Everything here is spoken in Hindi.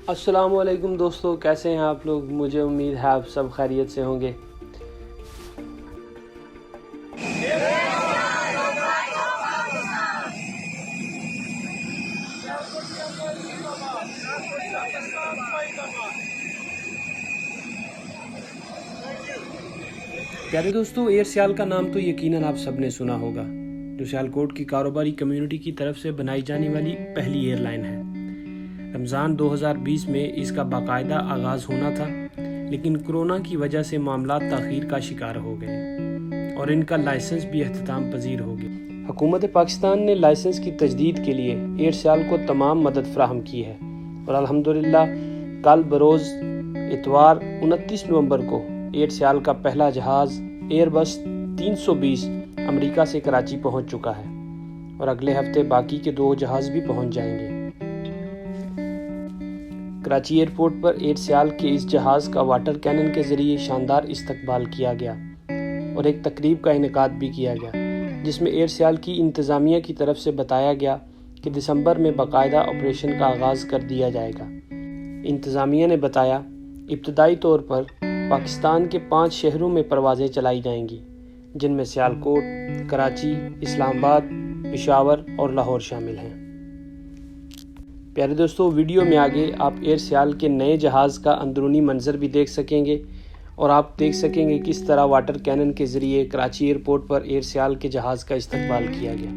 अस्सलामुअलैकुम दोस्तों, कैसे हैं आप लोग। मुझे उम्मीद है आप सब खैरियत से होंगे। प्यारे दोस्तों, एयर सियाल का नाम तो यकीनन आप सब ने सुना होगा, जो सियालकोट की कारोबारी कम्युनिटी की तरफ से बनाई जाने वाली पहली एयरलाइन है। रमज़ान 2020 में इसका बाकायदा आगाज़ होना था, लेकिन कोरोना की वजह से मामला ताख़ीर का शिकार हो गए और इनका लाइसेंस भी एहतमाम पजीर हो गया। हुकूमत पाकिस्तान ने लाइसेंस की तजदीद के लिए एयर सियाल को तमाम मदद फराहम की है और अल्हम्दुलिल्लाह कल बरोज़ इतवार 29 नवंबर को एयर सियाल का पहला जहाज़ एयरबस 320 अमेरिका से कराची पहुंच चुका है और अगले हफ्ते बाकी के 2 जहाज़ भी पहुंच जाएंगे। कराची एयरपोर्ट पर एयर सियाल के इस जहाज़ का वाटर कैनन के ज़रिए शानदार इस्तकबाल किया गया और एक तकरीब का इनेकाद भी किया गया, जिसमें एयर सियाल की इंतज़ामिया की तरफ से बताया गया कि दिसंबर में बाकायदा ऑपरेशन का आगाज़ कर दिया जाएगा। इंतज़ामिया ने बताया, इब्तदाई तौर पर पाकिस्तान के 5 शहरों में परवाज़ें चलाई जाएंगी, जिनमें सियालकोट, कराची, इस्लामाबाद, पेशावर और लाहौर शामिल हैं। प्यारे दोस्तों, वीडियो में आगे आप एयर सियाल के नए जहाज़ का अंदरूनी मंजर भी देख सकेंगे और आप देख सकेंगे किस तरह वाटर कैनन के ज़रिए कराची एयरपोर्ट पर एयर सियाल के जहाज़ का इस्तकबाल किया गया।